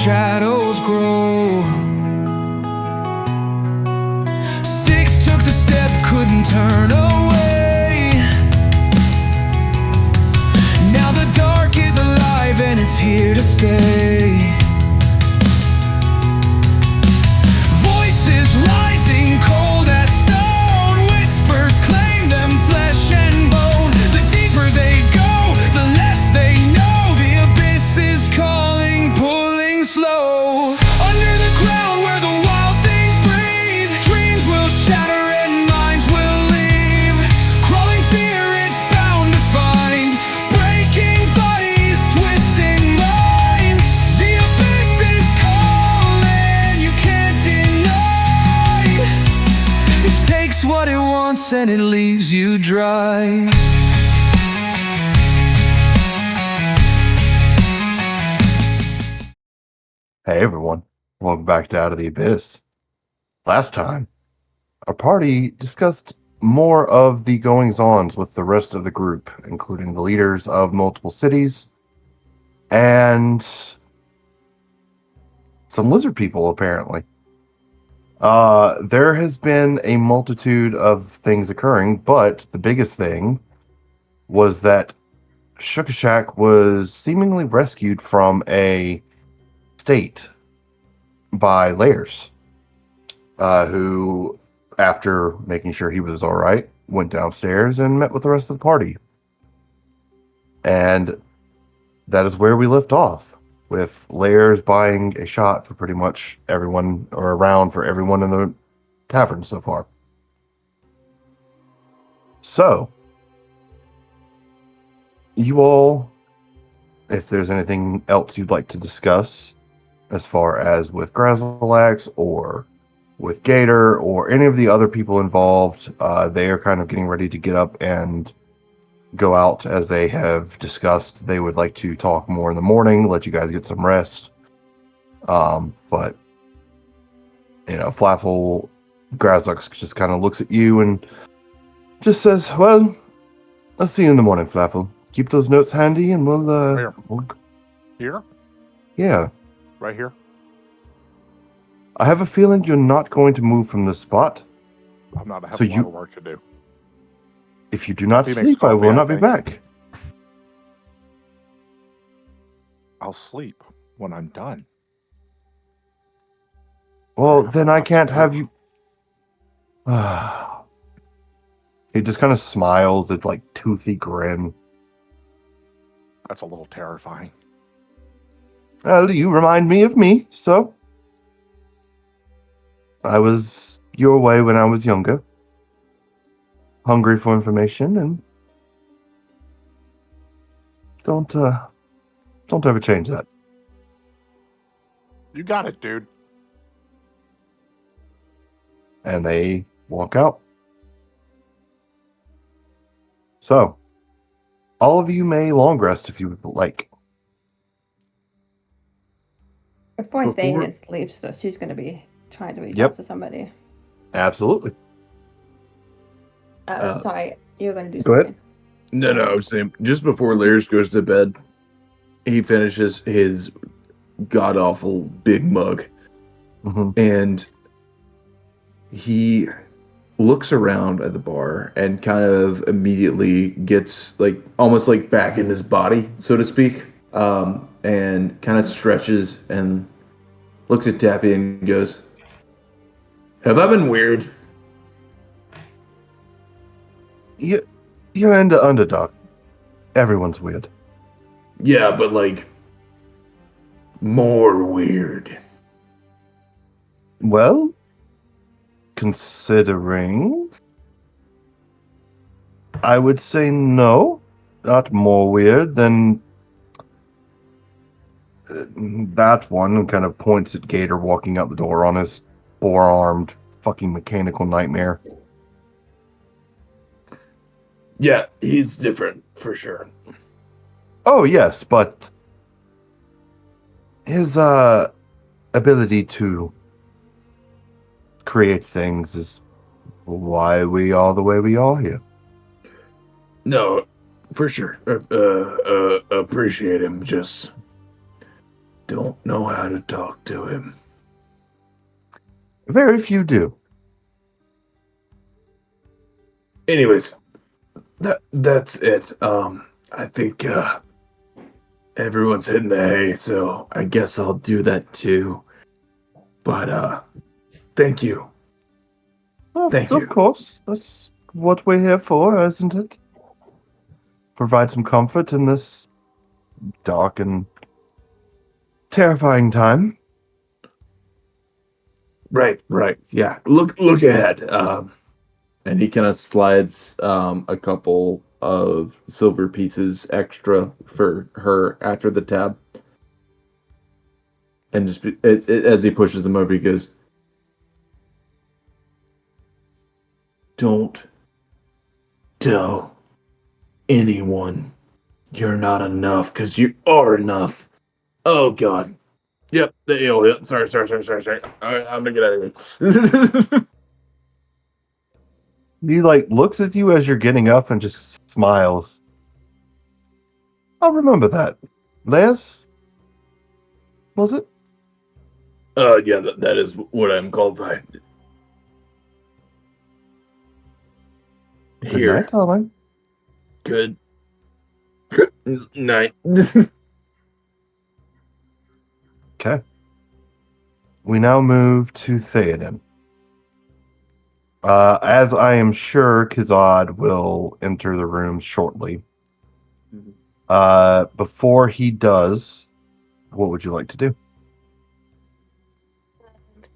shadows grow. 6 took the step, couldn't turn away. Now the dark is alive and it's here to stay. Voices rising cold as stone, whispers claim them flesh and bone. The deeper they go, the less they know. The abyss is calling, pulling slow. Under the ground where the wild things breathe, dreams will shatter and minds will leave. Crawling fear, it's bound to find, breaking bodies, twisting minds. The abyss is calling, you can't deny. It takes what it wants and it leaves you dry. Hey everyone, welcome back to Out of the Abyss. Last time, our party discussed more of the goings-ons with the rest of the group, including the leaders of multiple cities, and some lizard people, apparently. There has been a multitude of things occurring, but the biggest thing was that Shuka Shak was seemingly rescued from a state by Laires, who, after making sure he was all right, went downstairs and met with the rest of the party. And that is where we left off, with Laires buying a shot for pretty much everyone, or around for everyone in the tavern so far. So, you all, if there's anything else you'd like to discuss, as far as with Grazzleax or with Gator or any of the other people involved, they are kind of getting ready to get up and go out, as they have discussed. They would like to talk more in the morning, let you guys get some rest. But, you know, Flaffle, Grazzleax just kind of looks at you and just says, well, I'll see you in the morning, Flaffle. Keep those notes handy and we'll Here? Yeah. Right here? I have a feeling you're not going to move from this spot. I'm not. I have So a lot of work to do. If you do not He makes sleep, I coffee, will I not be think. back. I'll sleep when I'm done. Well, have then a I lot to can't do. have you... He just kind of smiles at, like, toothy grin. That's a little terrifying. Well, you remind me of me, so... I was your way when I was younger. Hungry for information, and... Don't ever change that. You got it, dude. And they walk out. So, all of you may long rest if you would like. Before Thane sleeps, so she's going to be trying to reach Yep. out to somebody. Absolutely. Sorry, you're going to do Go ahead. something. No, I was saying, just before Laires goes to bed, he finishes his god-awful big mug, and he looks around at the bar and kind of immediately gets, like, almost like back in his body, so to speak, and kind of stretches and looks at Tappy and goes, "Have I been weird?" You're into underdog. Everyone's weird. Yeah, but, like, more weird. Well, considering... I would say no. Not more weird than... that one, and kind of points at Gator walking out the door on his four-armed fucking mechanical nightmare. Yeah, he's different, for sure. Oh, yes, but his ability to create things is why we are the way we are here. No, for sure. Appreciate him. Just don't know how to talk to him. Very few do. Anyways, that's it. I think everyone's hitting the hay, so I guess I'll do that too. But thank you. Thank you. Of course. That's what we're here for, isn't it? Provide some comfort in this dark and terrifying time. Right. Yeah. Look ahead. And he kind of slides a couple of silver pieces extra for her after the tab. And just as he pushes them over, he goes, "Don't tell anyone you're not enough, because you are enough." Oh, God. Yep. Sorry. All right, I'm going to get out of here. He looks at you as you're getting up and just smiles. I'll remember that. Laires? Was it? Yeah, that is what I'm called by. Good Here. night, darling. Good night. Okay. We now move to Theoden. As I am sure Khazad will enter the room shortly. Before he does, what would you like to do?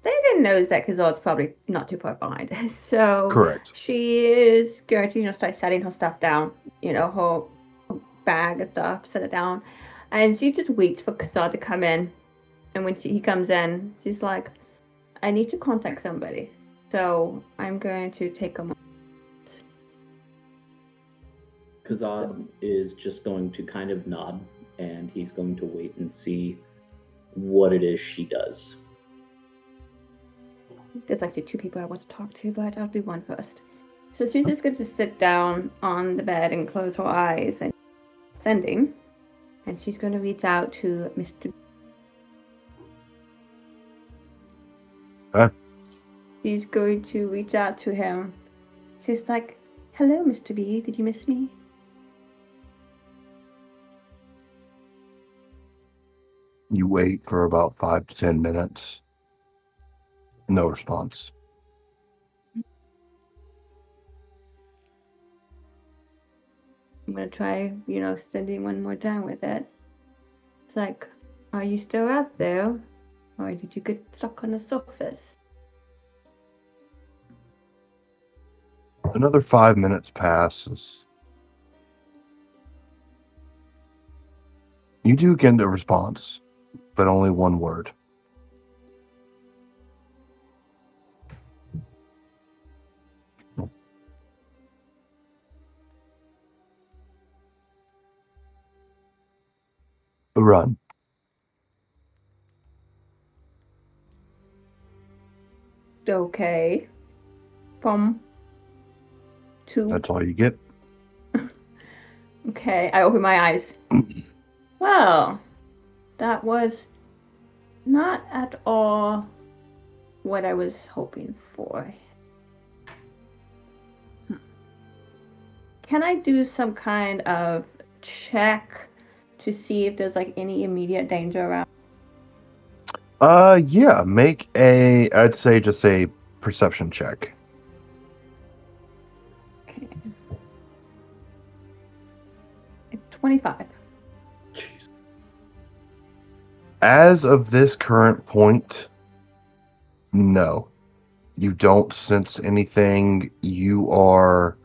Theoden knows that Khazad's probably not too far behind. So Correct. she is going to, start setting her stuff down. Her bag and stuff, set it down. And she just waits for Khazad to come in. And when he comes in, she's like, I need to contact somebody. So I'm going to take a moment. Khazad is just going to kind of nod, and he's going to wait and see what it is she does. There's actually two people I want to talk to, but I'll do one first. So she's just going to sit down on the bed and close her eyes and sending. And she's going to reach out to Mr. She's going to reach out to him. She's like, hello, Mr. B, did you miss me? You wait for about 5 to 10 minutes. No response. I'm going to try, sending one more time with it. It's like, are you still out there? Or did you get stuck on the surface? Another 5 minutes passes. You do get a response, but only one word. Run. Okay. From 2. That's all you get. Okay, I open my eyes. Well, that was not at all what I was hoping for. Can I do some kind of check to see if there's any immediate danger around? Yeah, make I'd say just a perception check. Okay. It's 25. Jeez. As of this current point, no. You don't sense anything. You are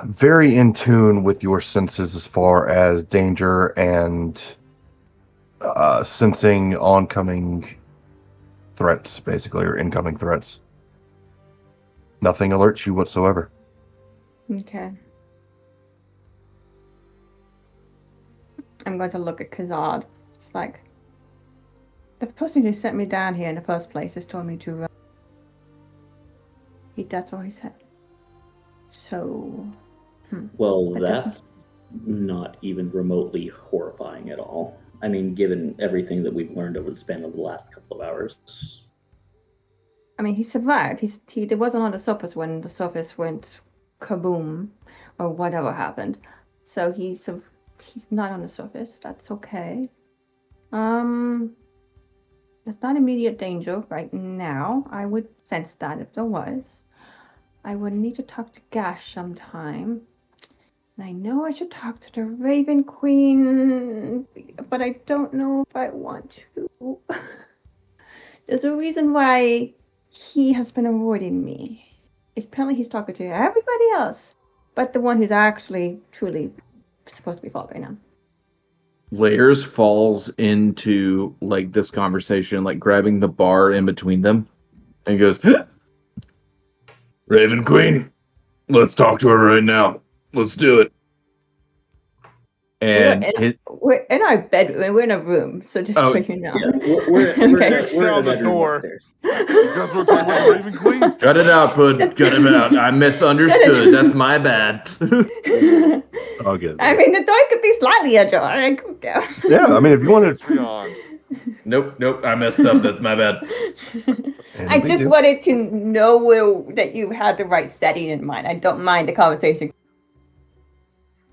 very in tune with your senses as far as danger and sensing oncoming threats, basically, or incoming threats. Nothing alerts you whatsoever. Okay. I'm going to look at Khazad. It's like, the person who sent me down here in the first place has told me to run. That's all he said. So, Well, That that's not even remotely horrifying at all. I mean, given everything that we've learned over the span of the last couple of hours. I mean, he survived. He wasn't on the surface when the surface went kaboom, or whatever happened. So he's not on the surface. That's okay. There's not immediate danger right now. I would sense that if there was. I would need to talk to Gash sometime. And I know I should talk to the Raven Queen, but I don't know if I want to. There's a reason why he has been avoiding me. Apparently he's talking to everybody else, but the one who's actually truly supposed to be following him. Laires falls into like this conversation, like grabbing the bar in between them, and goes, "Raven Queen, let's talk to her right now. Let's do it." And we're in our bedroom. We're in a room, so just so you know. Yeah, we're Next down the door. Upstairs. You guys want to talk about the Raven Queen? Cut it out, Bud. Cut him out. I misunderstood. That's my bad. I'll get it. I mean, the door could be slightly ajar. Yeah, I mean, if you wanted Free on. Nope. I messed up. That's my bad. I just wanted to know that you had the right setting in mind. I don't mind the conversation.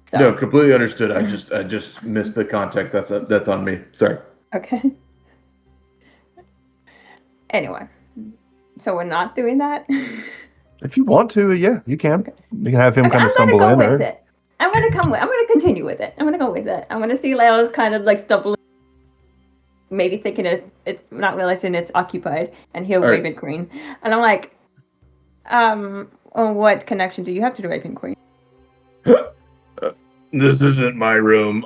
So. No, completely understood. I just missed the context. That's on me. Sorry. Okay. Anyway, so we're not doing that. If you want to, yeah, you can. Okay. You can have him kind of stumble in. I'm gonna continue with it. I'm gonna go with it. I'm gonna see Leo's kind of like stumbling, maybe thinking it's not realizing it's occupied, and he'll Raven Queen. And I'm like, what connection do you have to the Raven Queen? This isn't my room.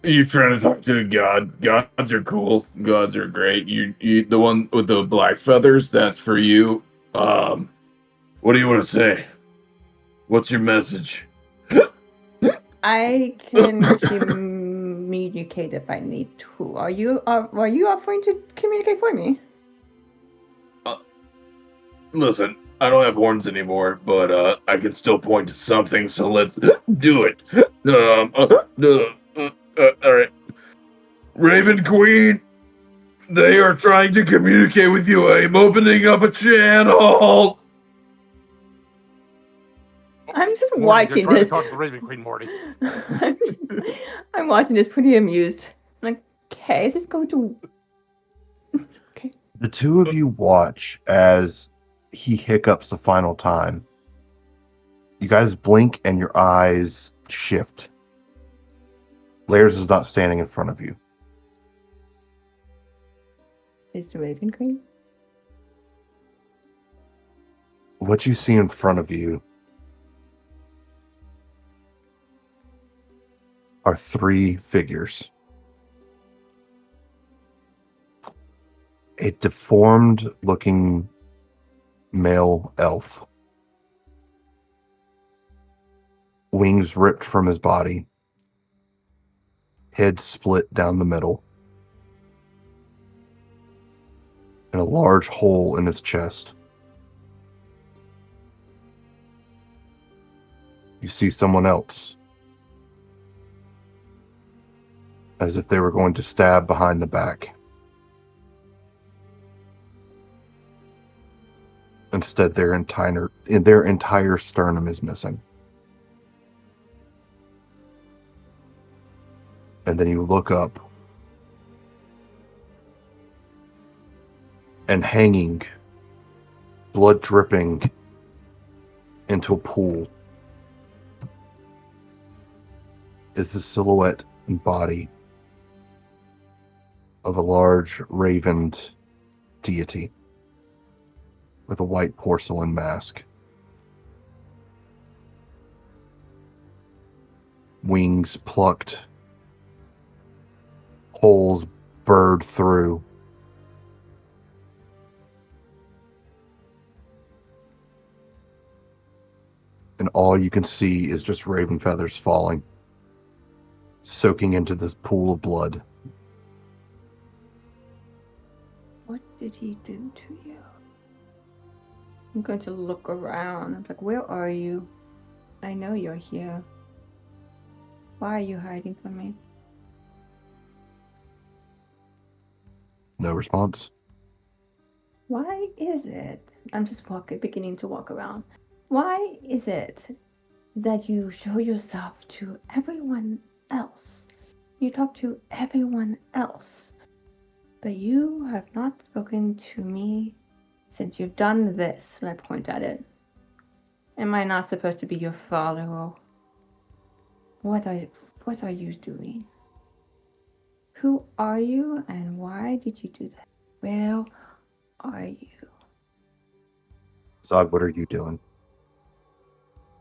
You trying to talk to a god? Gods are cool. Gods are great. You the one with the black feathers, that's for you. What do you want to say? What's your message? I can communicate if I need to. Are you offering to communicate for me? Listen, I don't have horns anymore, but I can still point to something, so let's do it. All right. Raven Queen, they are trying to communicate with you. I'm opening up a channel. I'm just Morty, watching you're trying this. to talk to the Raven Queen, Morty. I'm watching this pretty amused. I'm like, okay, is this going to... Okay. The two of you watch as he hiccups the final time. You guys blink and your eyes shift. Laires is not standing in front of you. Is the Raven Queen? What you see in front of you are three figures. A deformed looking male elf. Wings ripped from his body. Head split down the middle. And a large hole in his chest. You see someone else. As if they were going to stab behind the back. Instead, their entire sternum is missing. And then you look up, and hanging, blood dripping into a pool, is the silhouette and body of a large ravened deity with a white porcelain mask. Wings plucked, holes burrowed through. And all you can see is just raven feathers falling, soaking into this pool of blood. What did he do to you? I'm going to look around. I'm like, where are you? I know you're here. Why are you hiding from me? No response. Why is it? I'm just beginning to walk around. Why is it that you show yourself to everyone else? You talk to everyone else, but you have not spoken to me since you've done this. And I point at it. Am I not supposed to be your follower? What are you doing? Who are you, and why did you do that? Where are you? Zod, what are you doing?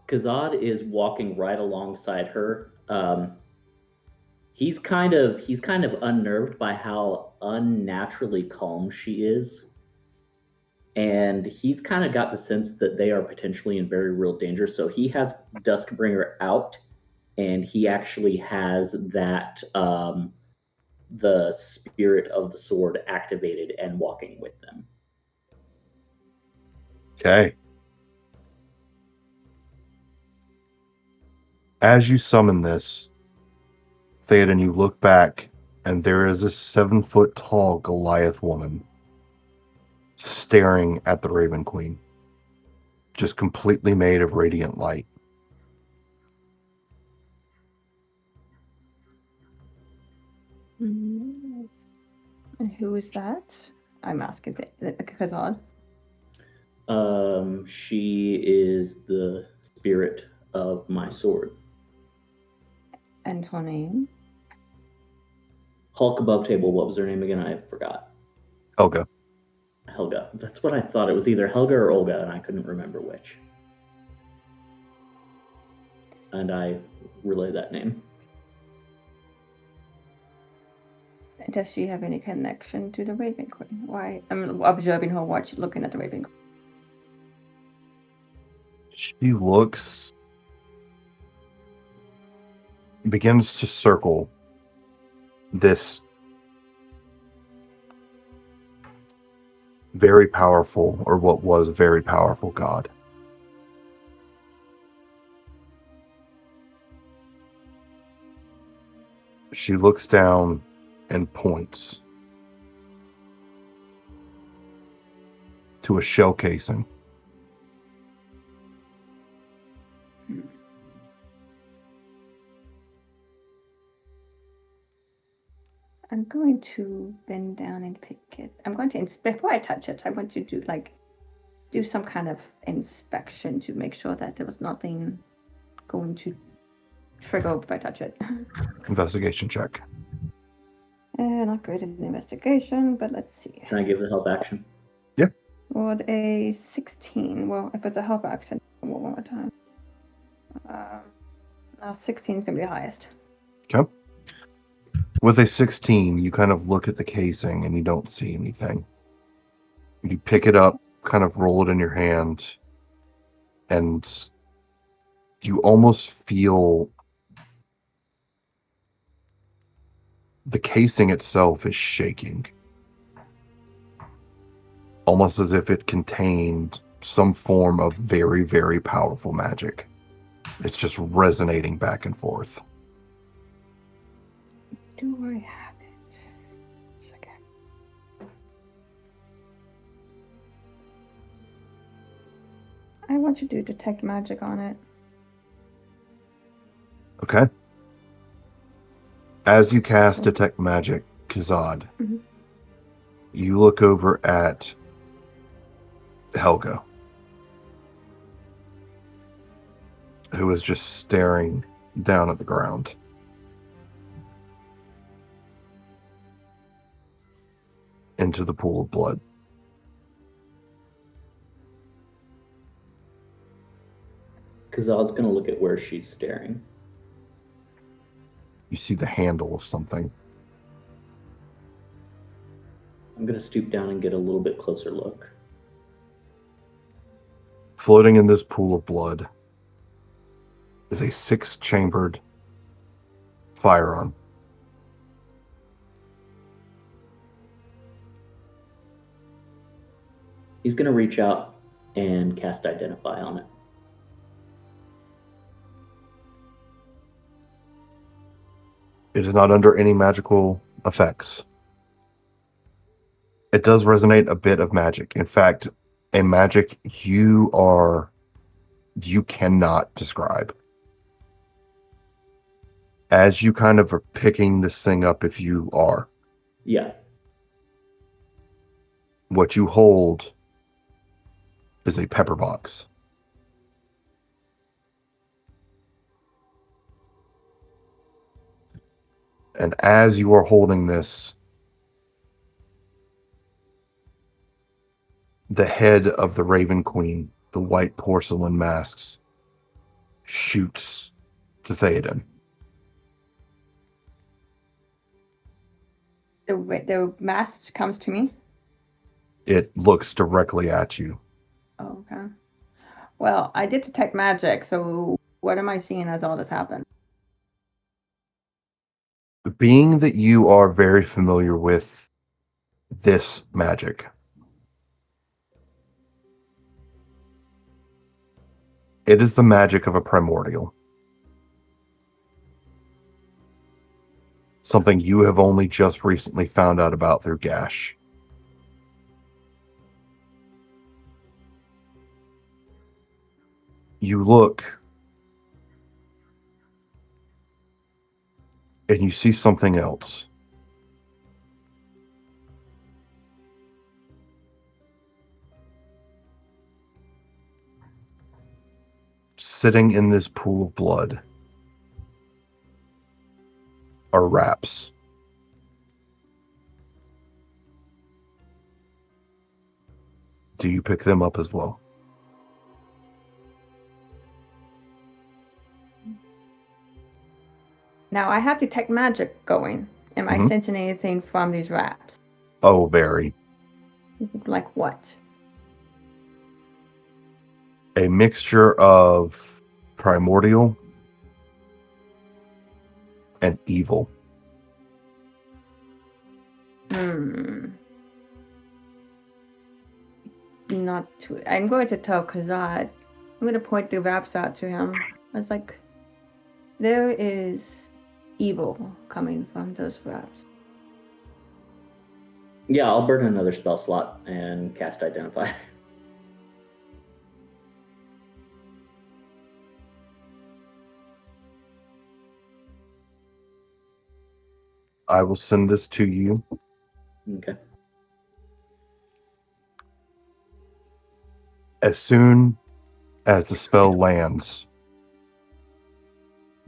Khazad is walking right alongside her. He's kind of unnerved by how unnaturally calm she is, and he's kind of got the sense that they are potentially in very real danger. So he has Duskbringer out, and he actually has that the spirit of the sword activated and walking with them. Okay. As you summon this, Thyadin, you look back, and there is a 7-foot-tall Goliath woman staring at the Raven Queen, just completely made of radiant light. And who is that? I'm asking Khazad. She is the spirit of my sword. And her name? Hulk above table. What was her name again? I forgot. Helga. Helga. That's what I thought. It was either Helga or Olga, and I couldn't remember which. And I relay that name. Does she have any connection to the Raven Queen? Why? I'm observing her looking at the Raven Queen. She begins to circle this very powerful, or what was very powerful, god. She looks down and points to a shell casing. I'm going to bend down and pick it. I'm going to before I touch it, I want to do some kind of inspection to make sure that there was nothing going to trigger if I touch it. Investigation check. Not great at the investigation, but let's see. Can I give the help action? Yep. Would a 16? Well, if it's a help action, one more time. 16 is going to be the highest. Okay. With a 16, you kind of look at the casing and you don't see anything. You pick it up, kind of roll it in your hand, and you almost feel the casing itself is shaking. Almost as if it contained some form of very, very powerful magic. It's just resonating back and forth. Do I have it? Second. I want to do detect magic on it. Okay. As you cast detect magic, Khazad, you look over at Helga, who is just staring down at the ground. Into the pool of blood. Khazad's going to look at where she's staring. You see the handle of something. I'm going to stoop down and get a little bit closer look. Floating in this pool of blood is a 6-chambered firearm. He's going to reach out and cast Identify on it. It is not under any magical effects. It does resonate a bit of magic. In fact, a magic you cannot describe. As you kind of are picking this thing up, if you are, Yeah. what you hold is a pepper box. And as you are holding this, the head of the Raven Queen, the white porcelain masks, shoots to Thyadin. The mask comes to me. It looks directly at you. Oh, okay. Well, I did detect magic, so what am I seeing as all this happened? Being that you are very familiar with this magic, it is the magic of a primordial. Something you have only just recently found out about through Gash. You look and you see something else. Sitting in this pool of blood are wraps. Do you pick them up as well? Now, I have detect magic going. Am I sensing anything from these wraps? Oh, very. Like what? A mixture of primordial and evil. Not too. I'm going to tell Khazad. I'm going to point the wraps out to him. I was like, there is evil coming from those wraps. Yeah, I'll burn another spell slot and cast Identify. I will send this to you. Okay. As soon as the spell lands,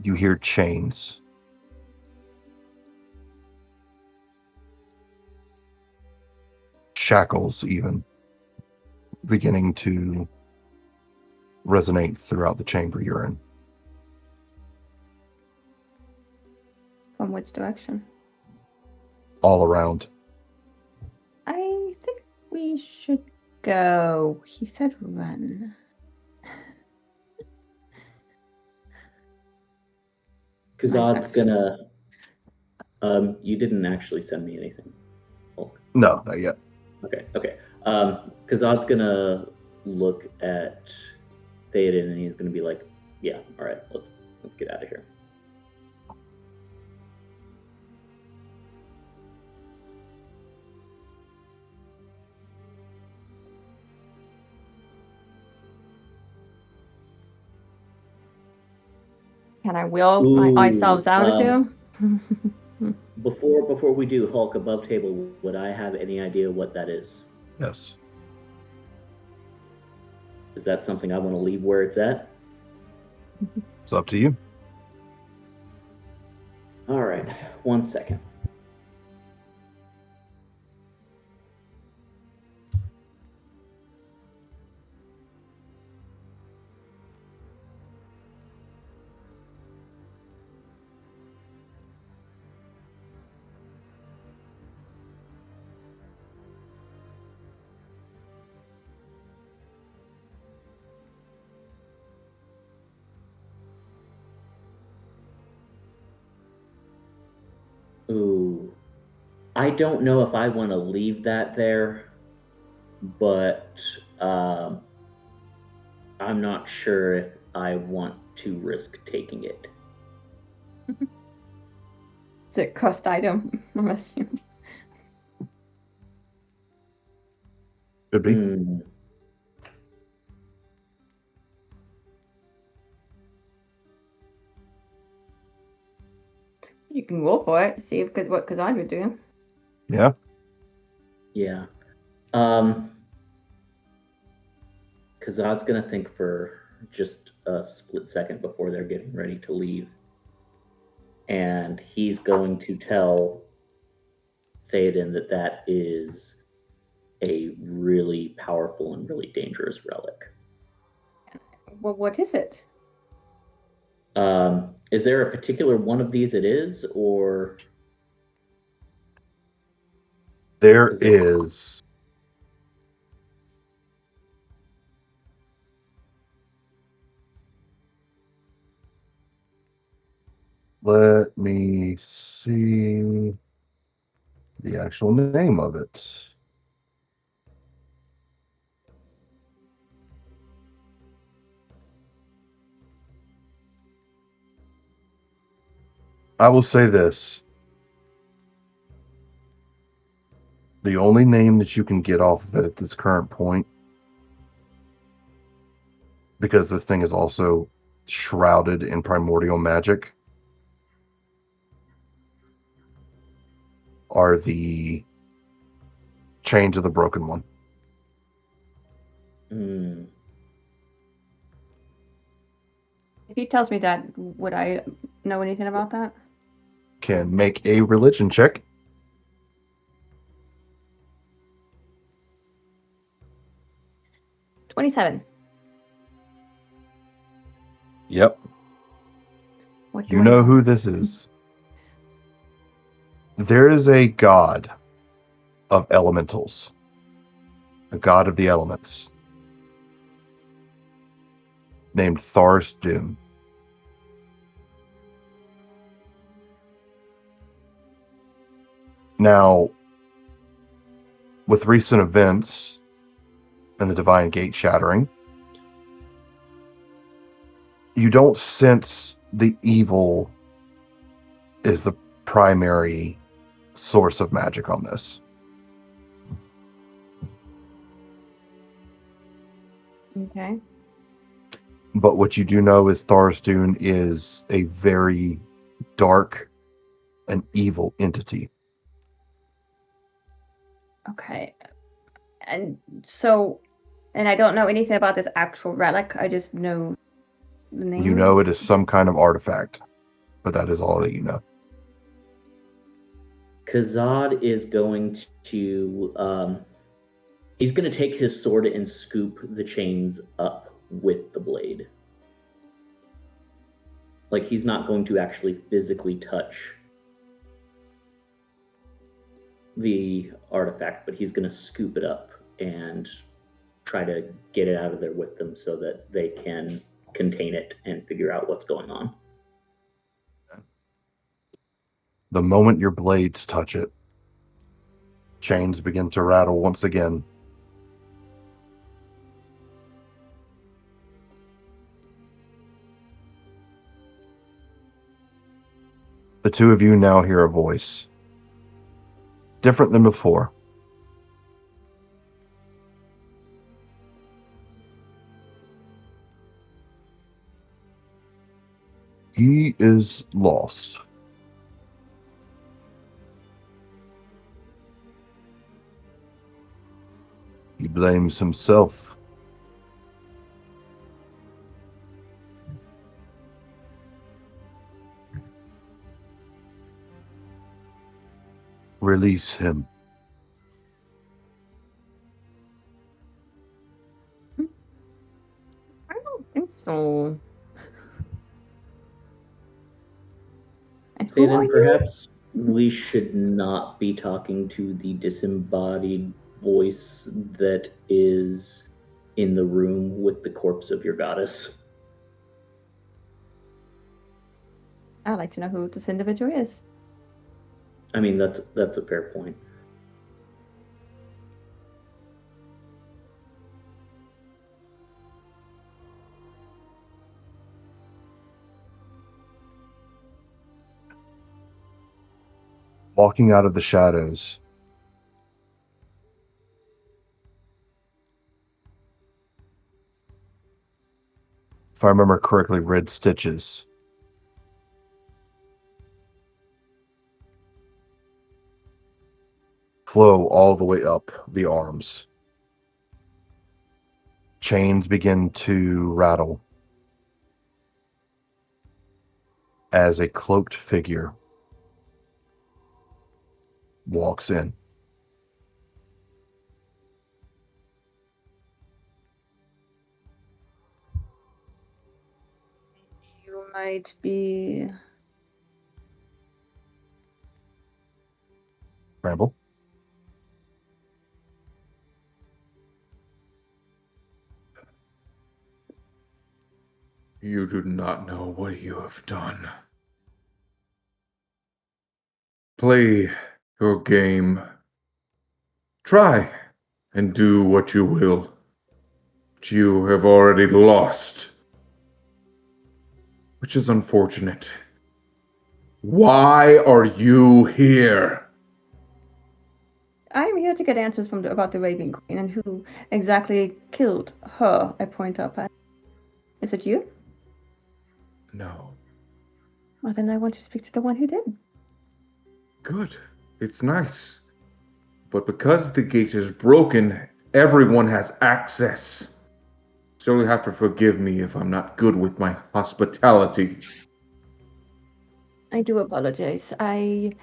you hear chains. Shackles, even, beginning to resonate throughout the chamber you're in. From which direction? All around. I think we should go. He said run. Khazad's gonna. You didn't actually send me anything, Hulk. No, not yet. Okay. Khazad's gonna look at Thyadin and he's gonna be like, "Yeah, all right, let's get out of here." Can I will myself out of here? Before we do, Hulk, above table, would I have any idea what that is? Yes. Is that something I want to leave where it's at? It's up to you. All right, 1 second. Ooh, I don't know if I want to leave that there, but I'm not sure if I want to risk taking it. It's a cost item, I'm assuming. Could be. Hmm. You can go for it, see if what Khazad would do. Yeah. Yeah. Khazad's gonna think for just a split second before they're getting ready to leave. And he's going to tell Thyadin that that is a really powerful and really dangerous relic. Well, what is it? Is there a particular one of these it is, or There Is it- is. Let me see the actual name of it. I will say this. The only name that you can get off of it at this current point, because this thing is also shrouded in primordial magic, are the Chains of the Broken One. Hmm. If he tells me that, would I know anything about that? Can make a religion check. 27. Yep. What do You I know who this is. There is a god of elementals, a god of the elements, named Thars Doom. Now, with recent events and the Divine Gate shattering, you don't sense the evil is the primary source of magic on this. Okay. But what you do know is Tharstoon is a very dark and evil entity. Okay. And so, and I don't know anything about this actual relic. I just know the name. You know it is some kind of artifact, but that is all that you know. Khazad is going to he's going to take his sword and scoop the chains up with the blade. Like, he's not going to actually physically touch the artifact, but he's going to scoop it up and try to get it out of there with them so that they can contain it and figure out what's going on. The moment your blades touch it, chains begin to rattle once again. The two of you now hear a voice. Different than before. He is lost. He blames himself. Release him. I don't think so. And who are Thyadin, you? perhaps we should not be talking to the disembodied voice that is in the room with the corpse of your goddess. I'd like to know who this individual is. I mean, that's a fair point. walking out of the shadows. If I remember correctly, red stitches. Flow all the way up the arms. Chains begin to rattle as a cloaked figure walks in. You might be. Ramble. You do not know what you have done. Play your game. Try and do what you will. But you have already lost. Which is unfortunate. Why are you here? I'm here to get answers about the Raven Queen and who exactly killed her. I point up at. Is it you? No. Well, then I want to speak to the one who did. Good. It's nice. But because the gate is broken, everyone has access. So you'll have to forgive me if I'm not good with my hospitality. I do apologize. I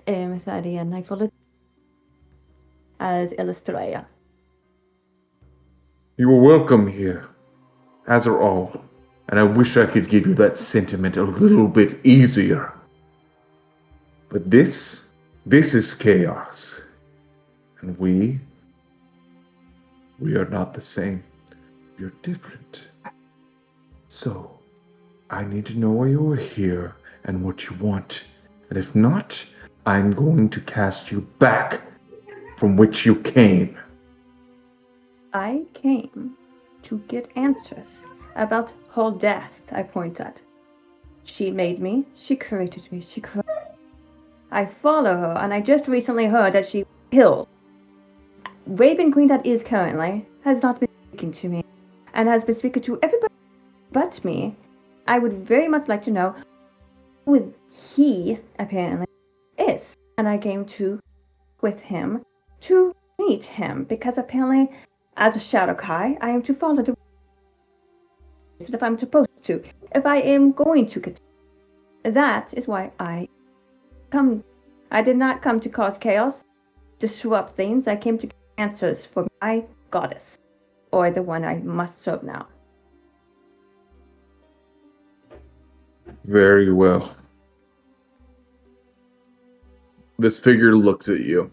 am Thyadin. I followed as Illustrator. You are welcome here, as are all. And I wish I could give you that sentiment a little bit easier. But this is chaos. And we are not the same. You're different. So, I need to know why you're here and what you want. And if not, I'm going to cast you back from which you came. I came to get answers about her death, I point at. She made me, she created me, I follow her, and I just recently heard that she killed. Raven Queen that is currently has not been speaking to me, and has been speaking to everybody but me. I would very much like to know who he apparently is. And I came to with him to meet him, because apparently, as a Shadow Kai, I am to follow the rules if I'm supposed to, if I am going to continue. That is why I come. I did not come to cause chaos, disrupt things. I came to get answers for my goddess, or the one I must serve now. Very well. This figure looks at you.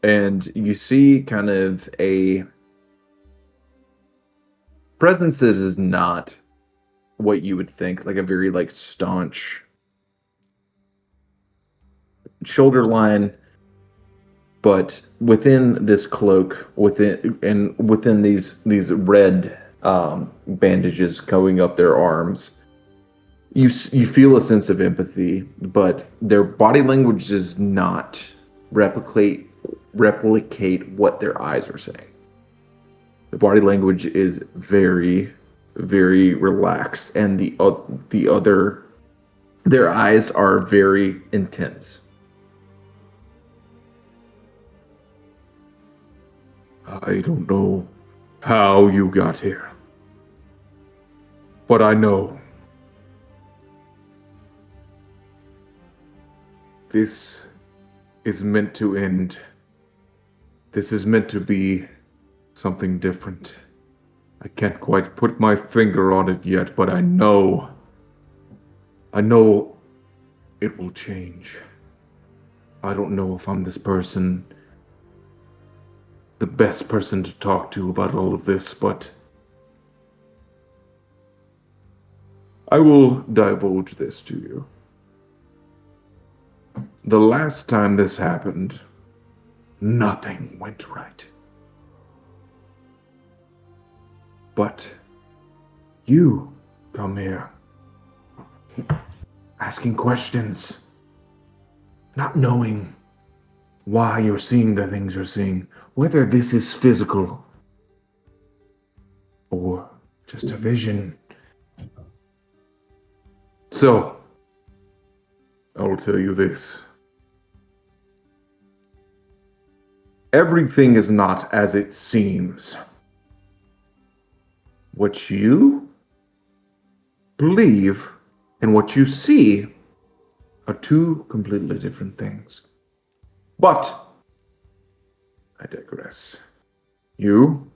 And you see kind of a presence that is not what you would think, like a very staunch shoulder line, but within this cloak, within these red bandages going up their arms, you feel a sense of empathy, but their body language does not replicate what their eyes are saying. The body language is very, very relaxed, and their eyes are very intense. I don't know how you got here, but I know this is meant to end. This is meant to be something different. I can't quite put my finger on it yet, but I know it will change. I don't know if I'm the best person to talk to about all of this, but I will divulge this to you. The last time this happened, nothing went right. But you come here asking questions. not knowing why you're seeing the things you're seeing, whether this is physical or just a vision. So, I will tell you this. Everything is not as it seems. What you believe and what you see are two completely different things. But I digress. You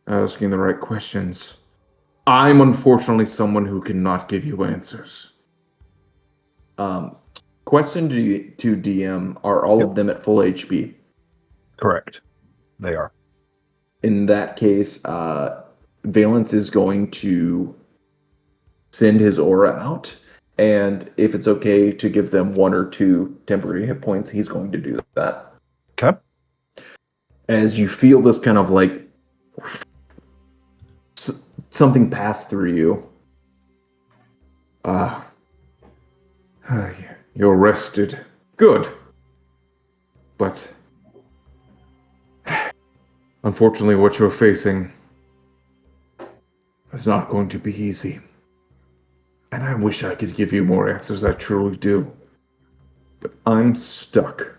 are asking the right questions. I'm unfortunately someone who cannot give you answers. Question to DM, are all of them at full HP? Correct. They are. In that case, Valence is going to send his aura out, and if it's okay to give them 1 or 2 temporary hit points, he's going to do that. Okay. As you feel this kind of like something pass through you, you're rested. Good. But unfortunately, what you're facing is not going to be easy. And I wish I could give you more answers, I truly do. But I'm stuck.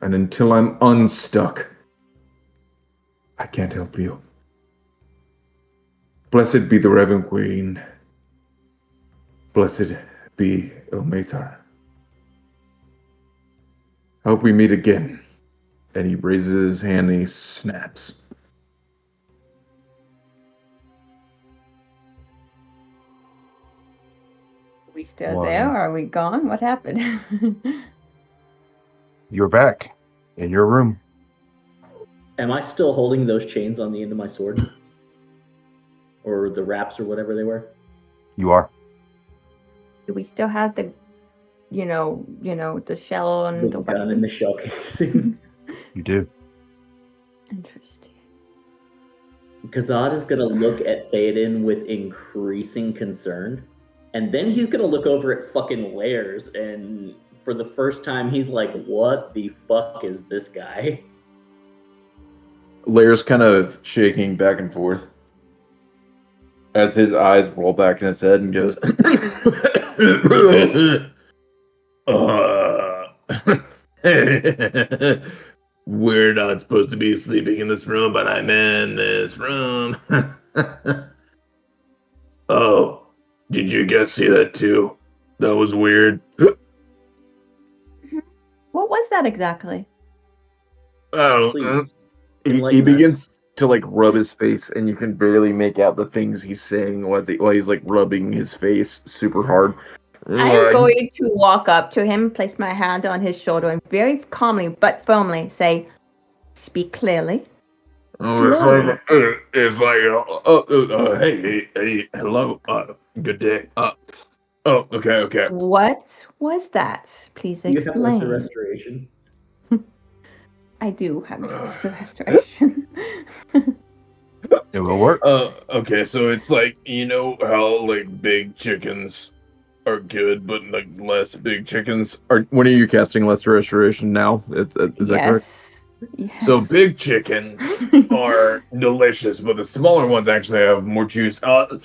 And until I'm unstuck, I can't help you. Blessed be the Reverend Queen. Blessed be Ilmatar. Hope we meet again. And he raises his hand and he snaps. Are we still Wow. there? Or are we gone? What happened? You're back in your room. Am I still holding those chains on the end of my sword? Or the wraps or whatever they were? You are. Do we still have the, the shell and The gun and the shell casing. You do. Interesting. Khazad is going to look at Thyadin with increasing concern. And then he's going to look over at fucking Laires. And for the first time, he's like, what the fuck is this guy? Laires kind of shaking back and forth as his eyes roll back in his head and goes, we're not supposed to be sleeping in this room, but I'm in this room. Oh, did you guys see that too? That was weird. What was that exactly? Oh, Please. he enlighten begins to like rub his face, and you can barely make out the things he's saying while he's like rubbing his face super hard. I'm going to walk up to him, place my hand on his shoulder, and very calmly but firmly say, "Speak clearly." Oh, it's like, hey, hello, good day. Okay. What was that? Please Do you have explain. lesser restoration? I do have lesser restoration. It will work. Okay, so it's like, you know how like big chickens are good, but like less big chickens are. When are you casting lesser restoration now? Is that correct? Yes. So big chickens are delicious, but the smaller ones actually have more juice. Oh.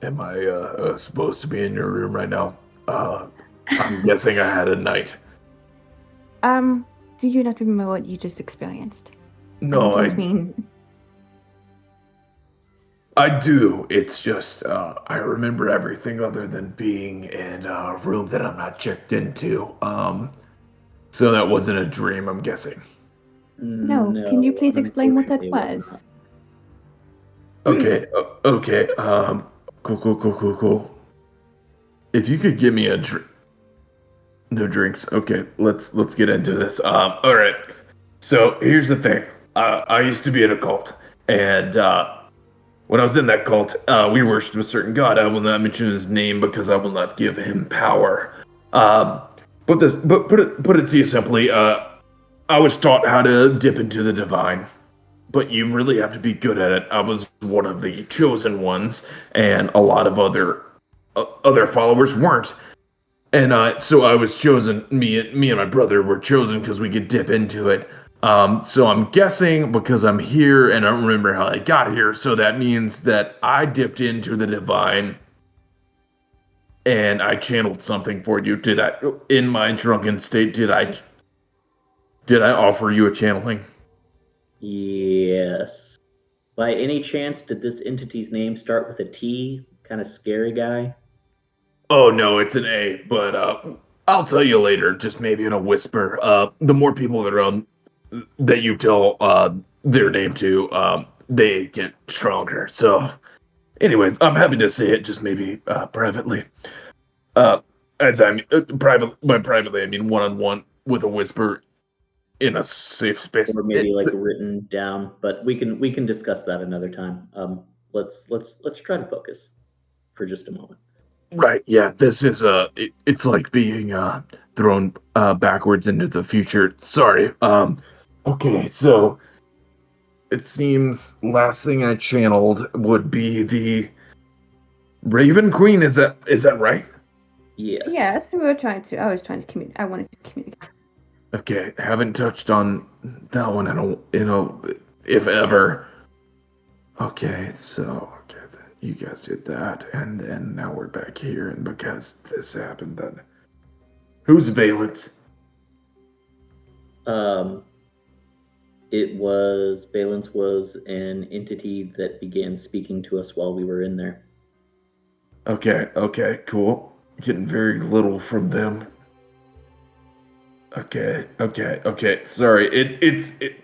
Am I supposed to be in your room right now? I'm guessing I had a night. Do you not remember what you just experienced? No, I do. It's just, I remember everything other than being in a room that I'm not checked into. So that wasn't a dream, I'm guessing. No. Can you please explain what that was? Okay. Cool. If you could give me a drink. No drinks. Okay, let's get into this. All right. So here's the thing. I used to be in a cult, and when I was in that cult, we worshipped a certain god. I will not mention his name because I will not give him power. Put it to you simply. I was taught how to dip into the divine. but you really have to be good at it. I was one of the chosen ones, and a lot of other followers weren't. And so I was chosen. Me and my brother were chosen because we could dip into it. So I'm guessing because I'm here and I don't remember how I got here, so that means that I dipped into the divine and I channeled something for you. Did I, in my drunken state, did I offer you a channeling? Yes. By any chance, did this entity's name start with a T? Kind of scary guy? Oh no, it's an A, but I'll tell you later, just maybe in a whisper. The more people that you tell their name to, they get stronger. So, anyways, I'm happy to say it, just maybe privately. As I'm private by privately, I mean one-on-one with a whisper in a safe space. Or maybe like written down, but we can discuss that another time. Let's try to focus for just a moment. Right, yeah, this is it's like being thrown backwards into the future. Sorry. Okay, so it seems last thing I channeled would be the Raven Queen. Is that right? Yes. Yes, I was trying to communicate. I wanted to communicate. Okay, haven't touched on that one if ever. Okay, so then you guys did that, and then now we're back here, and because this happened, then who's Valence? Valence was an entity that began speaking to us while we were in there. Okay, cool. Getting very little from them. Okay. Sorry. It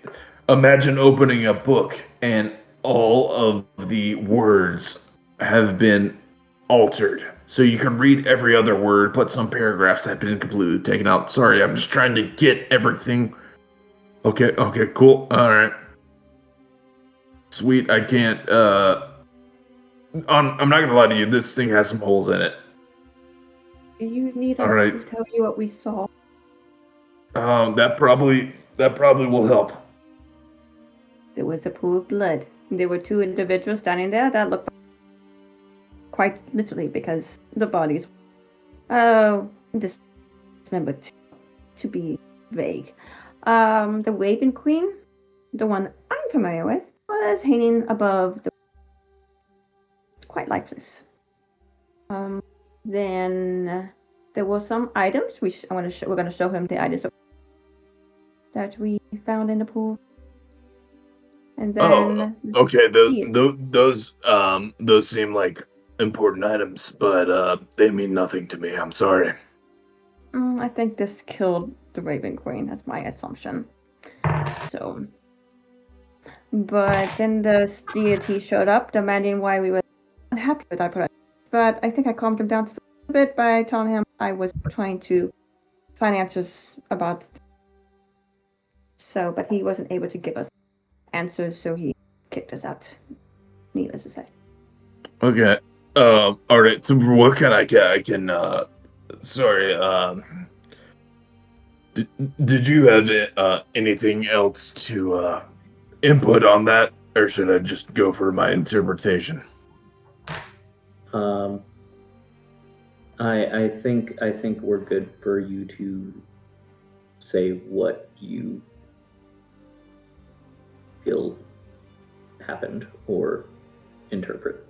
imagine opening a book and all of the words have been altered. So you can read every other word, but some paragraphs have been completely taken out. Sorry, I'm just trying to get everything. Okay, cool. All right. Sweet, I can't I'm not gonna lie to you, this thing has some holes in it. Do you need us All right. to tell you what we saw? That probably will help. There was a pool of blood. There were two individuals standing there that looked quite literally because the bodies. Dismembered to be vague. The Raven Queen, the one I'm familiar with, was hanging above the quite lifeless. Then there were some items. We're going to show him the items that we found in the pool. And then okay. Those seem like important items, but they mean nothing to me. I'm sorry. I think this killed the Raven Queen. That's my assumption. So, but then the deity showed up, demanding why we were unhappy with our product. But I think I calmed him down just a bit by telling him I was trying to find answers about. So, but he wasn't able to give us answers, so he kicked us out. Needless to say. Okay. All right. So what can I can sorry. Did you have anything else to input on that, or should I just go for my interpretation? I think we're good for you to say what you feel happened or interpret.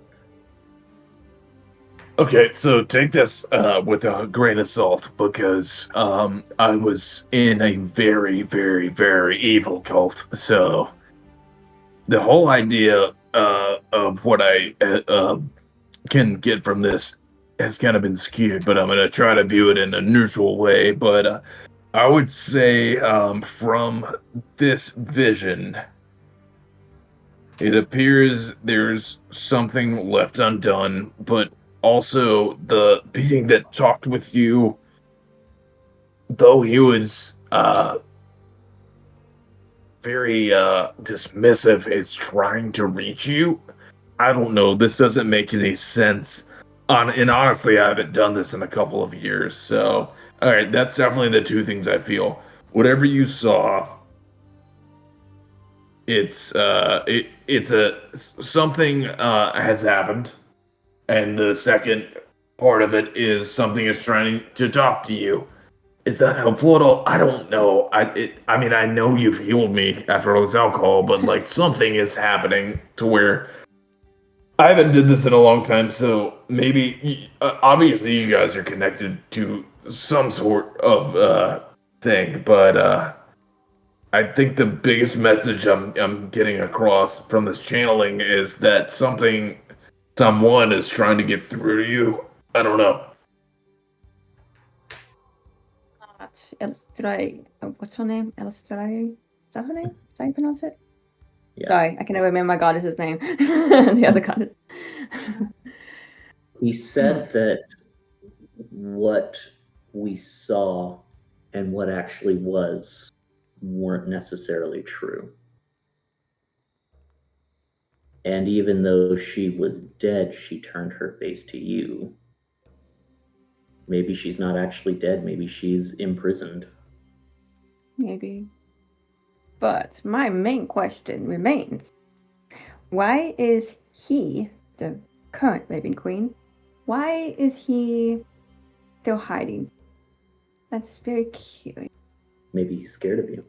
Okay, so take this with a grain of salt, because I was in a very, very, very evil cult. So the whole idea of what I can get from this has kind of been skewed, but I'm going to try to view it in a neutral way. But I would say from this vision, it appears there's something left undone, but also the being that talked with you, though he was very dismissive, is trying to reach you. I don't know. This doesn't make any sense. And honestly, I haven't done this in a couple of years. So, all right, that's definitely the two things I feel. Whatever you saw it's something has happened, and the second part of it is something is trying to talk to you. Is that helpful at all? I don't know. I mean, I know you've healed me after all this alcohol, but like something is happening to where I haven't did this in a long time. So maybe, obviously, you guys are connected to some sort of thing, but I think the biggest message I'm getting across from this channeling is that someone is trying to get through to you. I don't know. What's her name? Elstrai? Is that her name? Is that how you pronounce it? Yeah. Sorry, I can never remember my goddess's name. The other goddess. He said that what we saw and what actually was weren't necessarily true. And even though she was dead, she turned her face to you. Maybe she's not actually dead. Maybe she's imprisoned. Maybe. But my main question remains. Why is he, the current Raven Queen, why is he still hiding? That's very curious. Maybe he's scared of you.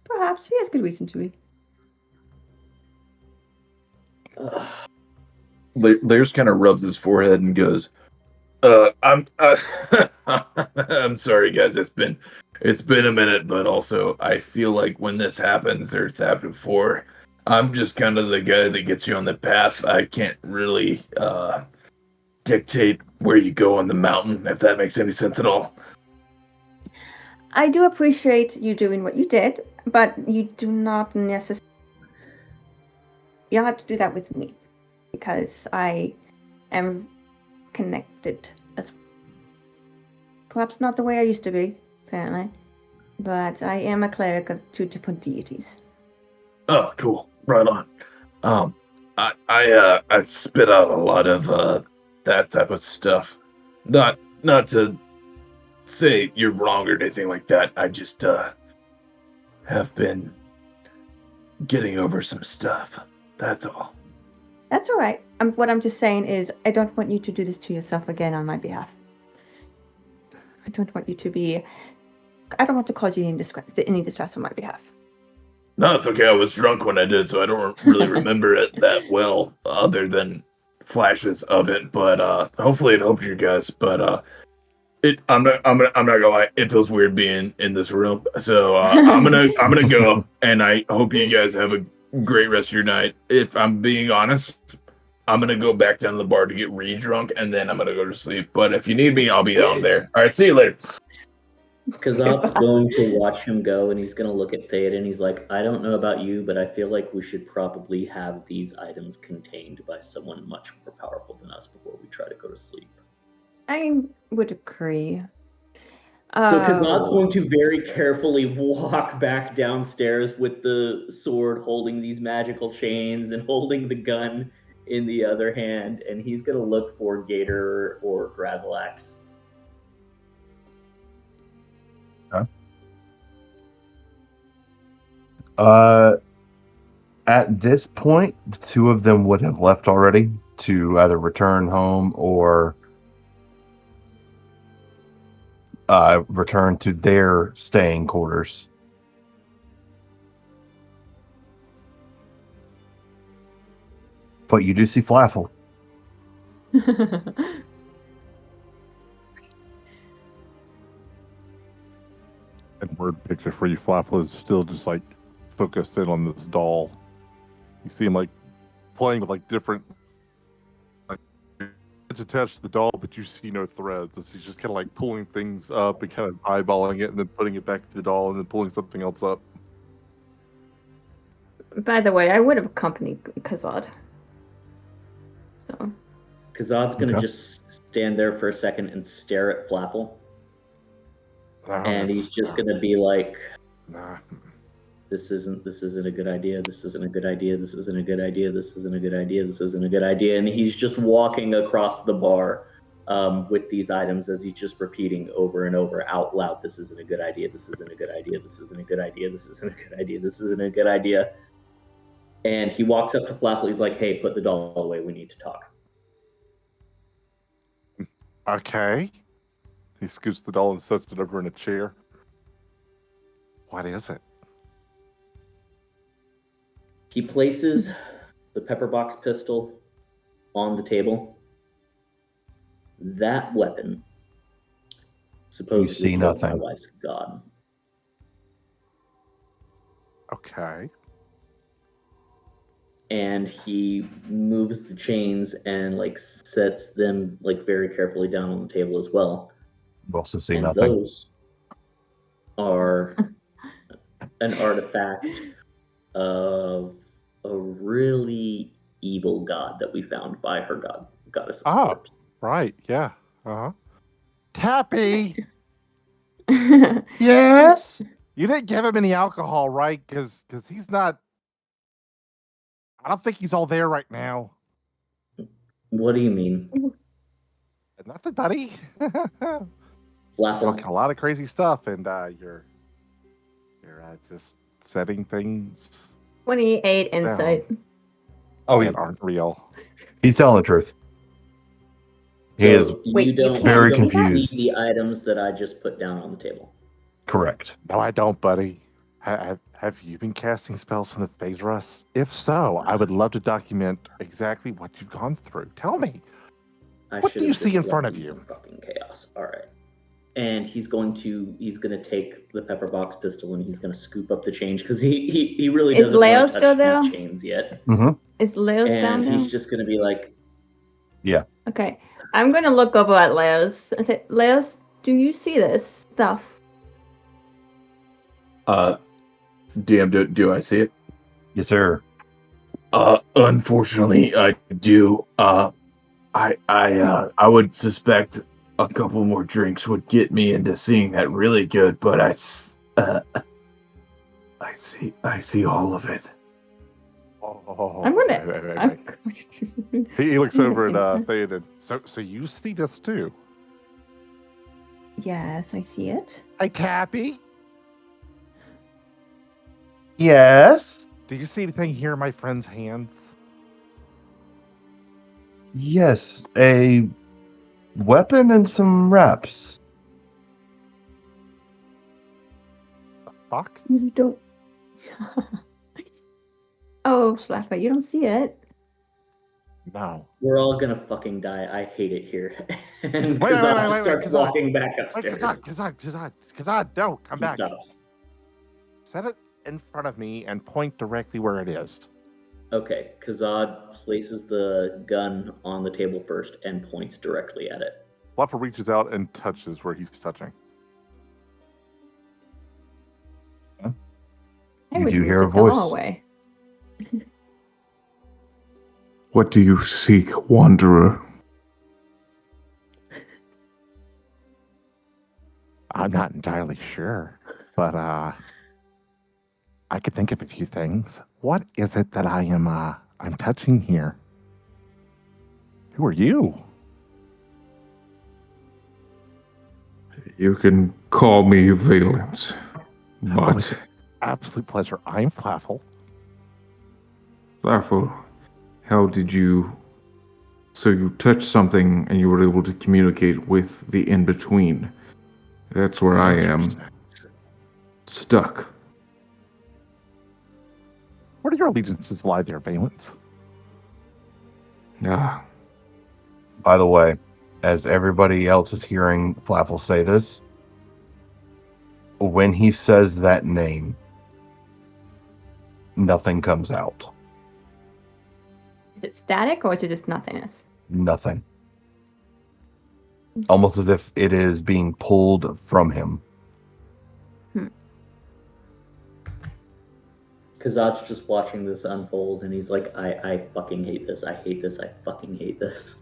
Perhaps he has good reason to be. Laires kind of rubs his forehead and goes, I'm I'm sorry guys, it's been a minute, but also I feel like when this happens or it's happened before, I'm just kind of the guy that gets you on the path. I can't really dictate where you go on the mountain, if that makes any sense at all. I do appreciate you doing what you did, but you do not necessarily. You don't have to do that with me, because I am connected as perhaps not the way I used to be, apparently, but I am a cleric of 2 different deities. Oh, cool. Right on. I spit out a lot of that type of stuff. Not to say you're wrong or anything like that. I just have been getting over some stuff. That's all. That's all right. What I'm just saying is I don't want you to do this to yourself again on my behalf. I don't want you to be. I don't want to cause you any distress on my behalf. No, it's okay. I was drunk when I did it, so I don't really remember it that well, other than flashes of it. But hopefully it helped you guys. But I'm not gonna lie. It feels weird being in this room. So I'm gonna go, and I hope you guys have a great rest of your night. If I'm being honest, I'm gonna go back down to the bar to get re-drunk, and then I'm gonna go to sleep. But if you need me, I'll be down there. All right, see you later. Khazad's going to watch him go, and he's going to look at Thyadin. He's like, I don't know about you, but I feel like we should probably have these items contained by someone much more powerful than us before we try to go to sleep. I would agree. So Khazad's going to very carefully walk back downstairs with the sword, holding these magical chains and holding the gun in the other hand, and he's going to look for Gator or Grazilax. At this point, the 2 of them would have left already to either return home or return to their staying quarters. But you do see Flaffle. And word picture for you, Flaffle is still just like focused in on this doll. You see him like playing with like different, like it's attached to the doll, but you see no threads. As he's just kind of like pulling things up and kind of eyeballing it, and then putting it back to the doll, and then pulling something else up. By the way, I would have accompanied Khazad. So. Khazad's going to just stand there for a second and stare at Flaffle. And he's just going to be like, this isn't a good idea. This isn't a good idea. This isn't a good idea. This isn't a good idea. This isn't a good idea. And he's just walking across the bar with these items as he's just repeating over and over out loud. This isn't a good idea. This isn't a good idea. This isn't a good idea. This isn't a good idea. This isn't a good idea. And he walks up to Flaffle. He's like, "Hey, put the doll away. We need to talk." Okay. He scoots the doll and sets it over in a chair. What is it? He places the pepper box pistol on the table. That weapon supposedly see killed my nothing. wife's god. Okay. And he moves the chains and like sets them like very carefully down on the table as well. You also see And nothing. those are an artifact of a really evil god that we found by her goddess's corpse. Right. Yeah. Uh huh. Tappy, Yes. you didn't give him any alcohol, right? Because he's not. I don't think he's all there right now. What do you mean? Nothing, buddy. Talking Flaffle, a lot of crazy stuff, and you're just setting things 28 insight. Oh, that aren't real. he's telling the truth. He is Wait, you you don't, can't very you don't confused. see the items that I just put down on the table. correct. No, I don't, buddy. Have you been casting spells from the phase Russ? If so, I would love to document exactly what you've gone through. Tell me. What do you see in front of you? Some fucking chaos. All right. And he's gonna take the pepper box pistol and he's gonna scoop up the change because he really Is doesn't Leo want to still touch there? these chains yet. Is Leo's down And there? he's just gonna be like, Okay. I'm gonna look over at Leo's and say, Leo's, do you see this stuff? DM, do I see it? Yes, sir. Unfortunately, I do. I would suspect a couple more drinks would get me into seeing that really good, but I see all of it. Oh, I'm gonna- wait. He looks over at Thyadin. So you see this too? Yes, I see it. Hi, Tappy. Yes. Do you see anything here in my friend's hands? Yes. A weapon and some wraps. The fuck? You don't. Oh, Flaffle, you don't see it. No. "We're all gonna fucking die. I hate it here." And Wait, Khazad wait, just starts Khazad. walking back Wait, upstairs. Khazad, no, come He back. stops. Set it in front of me and point directly where it is. Okay, Khazad places the gun on the table first and points directly at it. Flaffle reaches out and touches where he's touching. I You would do move hear the a voice. doll away. What do you seek, wanderer? I'm not entirely sure, but I could think of a few things. What is it that I'm touching here? Who are you? You can call me Valence, Oh, but it's an absolute pleasure. I'm Flaffle. Flaffle, how did you... So you touched something and you were able to communicate with the in-between. That's where I am. Stuck. Where do your allegiances lie there, Valence? Ah, By the way, as everybody else is hearing Flaffle say this, when he says that name, nothing comes out. Is it static or is it just nothingness? Nothing. Almost as if it is being pulled from him. Khazad's just watching this unfold and he's like, I fucking hate this. I hate this. I fucking hate this.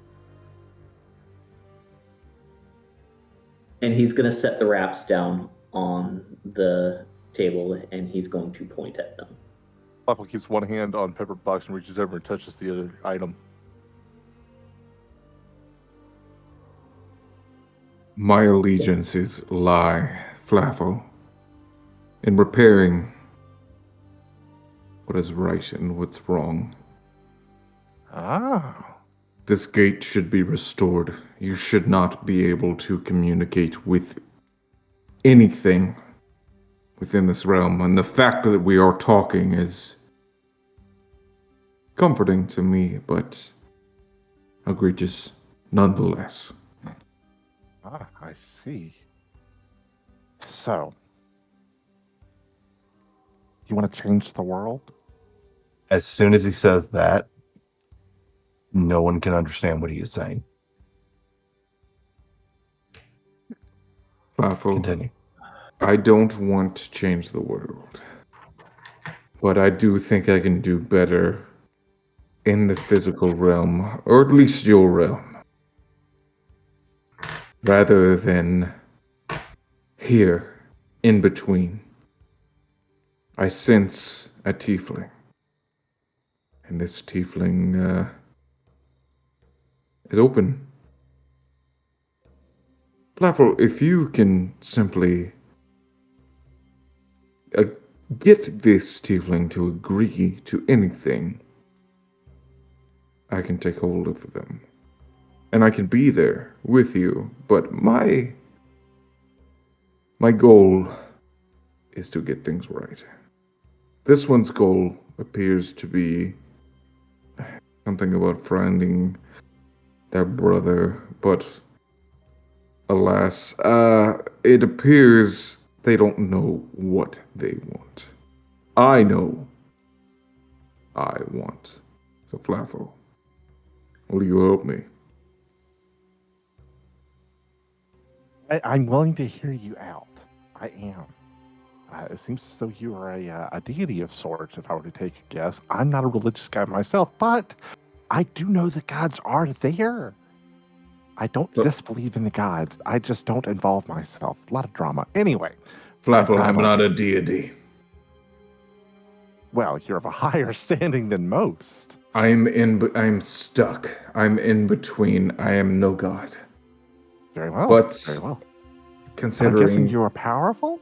And he's going to set the wraps down on the table and he's going to point at them. Flaffle keeps one hand on Pepper Box and reaches over and touches the other item. my allegiances lie, Flaffle, in repairing what is right and what's wrong. Ah. This gate should be restored. You should not be able to communicate with anything within this realm, and the fact that we are talking is comforting to me, but egregious nonetheless. Ah, I see. So, you want to change the world? As soon as he says that, no one can understand what he is saying. Flaffle, Continue. I don't want to change the world, but I do think I can do better in the physical realm, or at least your realm, rather than here, in between. I sense a tiefling, and this tiefling is open. Flaffle, if you can simply get this tiefling to agree to anything, I can take hold of them. And I can be there with you, but my goal is to get things right. This one's goal appears to be something about finding their brother, but alas, it appears they don't know what they want. I know I want. So Flaffle, will you help me? I'm willing to hear you out. I am. It seems as though you are a deity of sorts, if I were to take a guess. I'm not a religious guy myself, but I do know the gods are there. I don't disbelieve in the gods. I just don't involve myself. A lot of drama. Anyway. Flaffle, I'm not a deity. Well, you're of a higher standing than most. I'm stuck. I'm in between. I am no god. Very well. But very well. Considering I'm guessing you are powerful?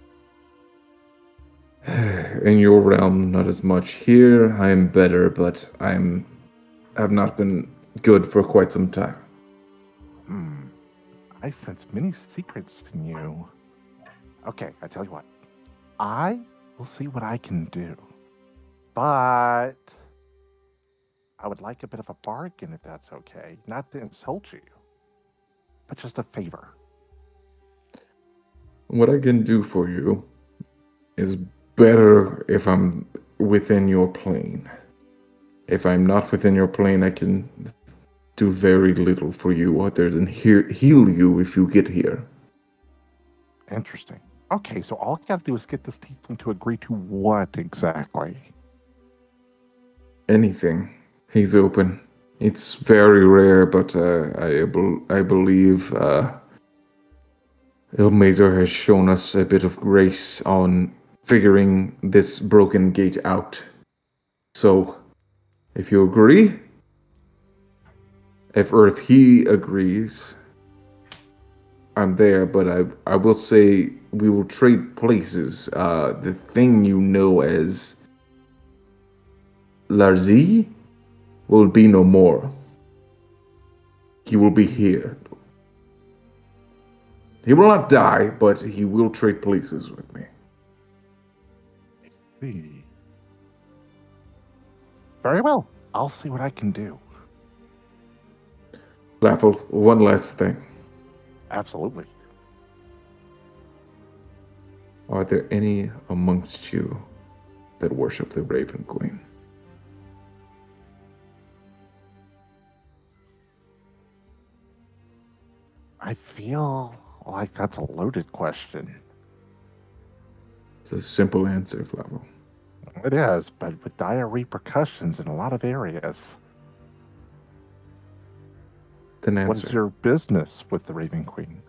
in your realm, not as much. Here, I am better, but have not been good for quite some time. I sense many secrets in you. Okay, I tell you what. I will see what I can do. But I would like a bit of a bargain if that's okay. Not to insult you, but just a favor. What I can do for you is better if I'm within your plane. If I'm not within your plane, I can do very little for you other than heal you if you get here. Interesting. Okay, so all I gotta do is get this tiefling to agree to what exactly? Anything. He's open. It's very rare, but I believe Ilmater has shown us a bit of grace on figuring this broken gate out. So, if you agree, if he agrees, I'm there, but I will say we will trade places. The thing you know as Laires will be no more. He will be here. He will not die, but he will trade places with me. I see. Very well. I'll see what I can do. Flaffle, one last thing. Absolutely. Are there any amongst you that worship the Raven Queen? I feel like that's a loaded question. It's a simple answer, Flaffle. It is, but with dire repercussions in a lot of areas. Then answer. What is your business with the Raven Queen?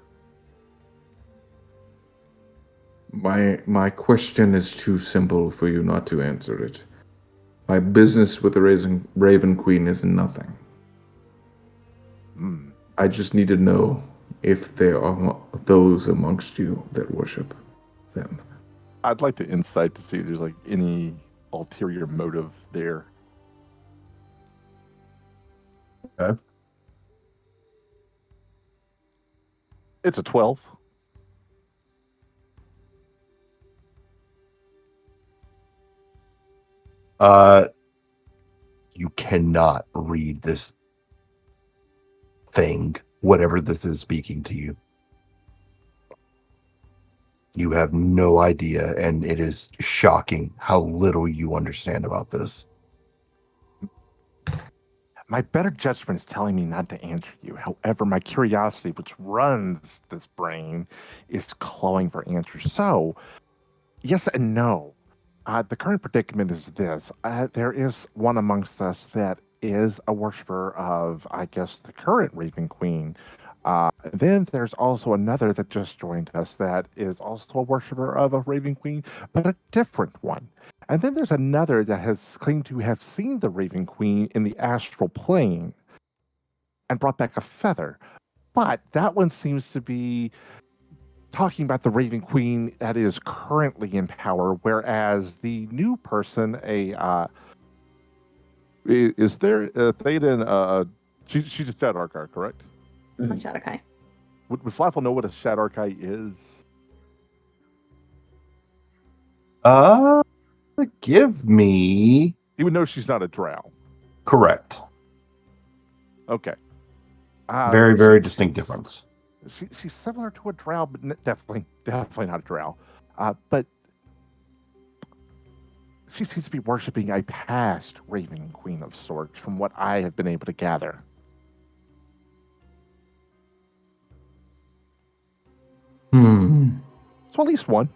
My question is too simple for you not to answer it. My business with the Raven Queen is nothing. I just need to know if there are those amongst you that worship them. I'd like to insight to see if there's like any ulterior motive there. Okay. It's a 12. You cannot read this thing, whatever this is speaking to you. You have no idea, and it is shocking how little you understand about this. My better judgment is telling me not to answer you. However, my curiosity, which runs this brain, is clawing for answers. So, yes and no. The current predicament is this. There is one amongst us that is a worshiper of, I guess, the current Raven Queen. Then there's also another that just joined us that is also a worshiper of a Raven Queen, but a different one. And then there's another that has claimed to have seen the Raven Queen in the astral plane and brought back a feather. But that one seems to be talking about the Raven Queen that is currently in power, whereas the new person, is there Thyadin? She's a Shadow Archive, correct? On Shadakai. Would Flaffle know what a Shadow Archive is? Give me... He would know she's not a drow. Correct. Okay. Very, very distinct difference. She's similar to a drow, but definitely not a drow. But she seems to be worshiping a past Raven Queen of sorts, from what I have been able to gather. So at least one.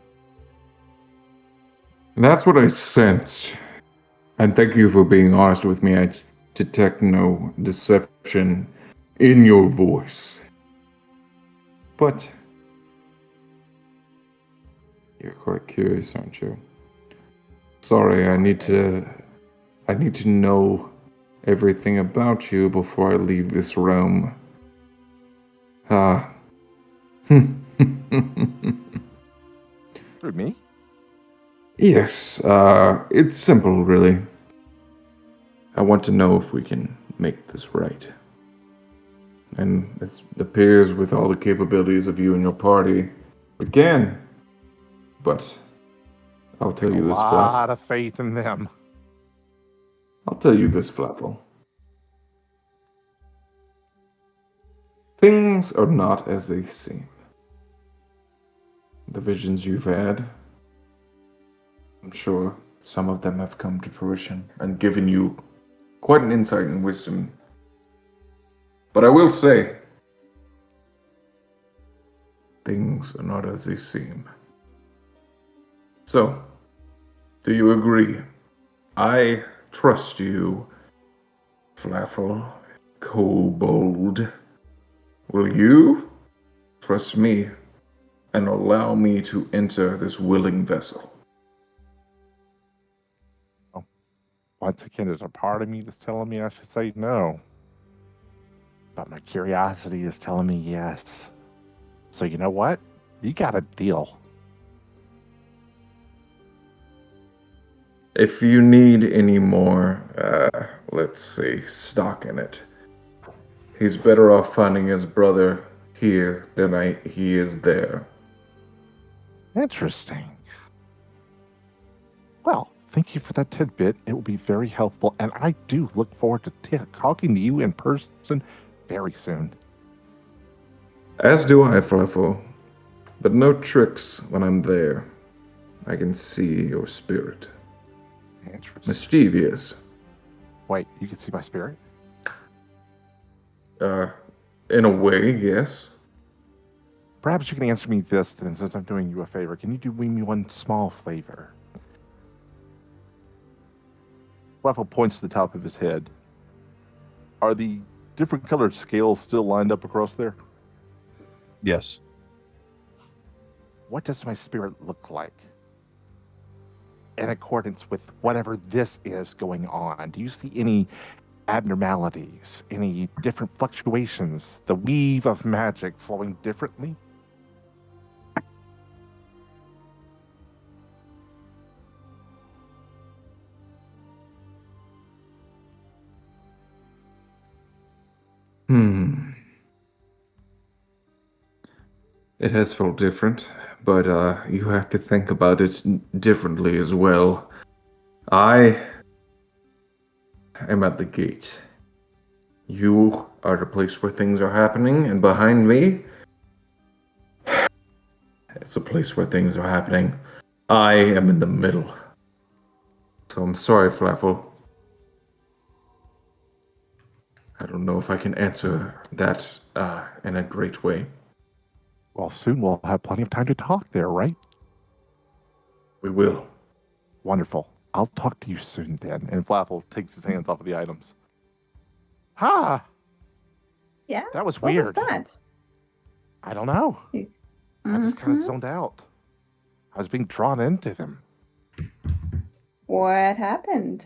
That's what I sensed. And thank you for being honest with me. I detect no deception in your voice. But you're quite curious, aren't you? Sorry, I need to know everything about you before I leave this realm. Through me? Yes, it's simple, really. I want to know if we can make this right. And it appears with all the capabilities of you and your party, we can. But I'll tell you this, A Flaffle. lot of faith in them. I'll tell you this, Flaffle. Things are not as they seem. The visions you've had, I'm sure some of them have come to fruition and given you quite an insight and wisdom. But I will say, things are not as they seem. So, do you agree? I trust you, Flaffle, Kobold. Will you trust me and allow me to enter this willing vessel? Once again, there's a part of me that's telling me I should say no. But my curiosity is telling me yes. So you know what? You got a deal. If you need any more, let's see, stock in it, he's better off finding his brother here than he is there. Interesting. Well, thank you for that tidbit. It will be very helpful, and I do look forward to talking to you in person very soon. As do I, Flaffle. But no tricks when I'm there. I can see your spirit. Interesting. Mischievous. Wait, you can see my spirit? In a way, yes. Perhaps you can answer me this then, since I'm doing you a favor. Can you do me one small favor? Flaffle points to the top of his head. Are the different colored scales still lined up across there? Yes. What does my spirit look like in accordance with whatever this is going on? Do you see any abnormalities, any different fluctuations, the weave of magic flowing differently? It has felt different, but you have to think about it differently as well. I am at the gate. You are the place where things are happening, and behind me, it's a place where things are happening. I am in the middle. So I'm sorry, Flaffle. I don't know if I can answer that in a great way. Well, soon we'll have plenty of time to talk there, right? We will. Wonderful. I'll talk to you soon then. And Flaffle takes his hands off of the items. Ha! Yeah. That was What weird. was that? I don't know. I just kind of Mhm. zoned out. I was being drawn into them. What happened?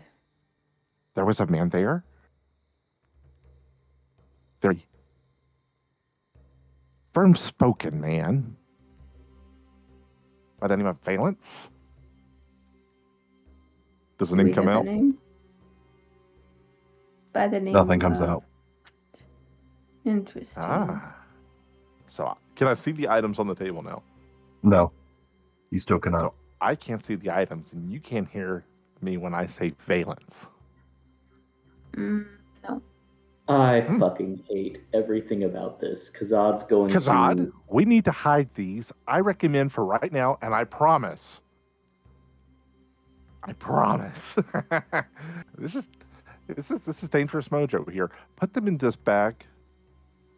There was a man there. Very firm-spoken man. By the name of Valence. Does the Do name we come know out? the name? By the name. Nothing comes out. Interesting. So can I see the items on the table now? No, you still cannot. So I can't see the items, and you can't hear me when I say Valence. No. I fucking hate everything about this. Khazad's going Khazad, to... we need to hide these. I recommend for right now, and I promise. This is dangerous mojo here. Put them in this bag,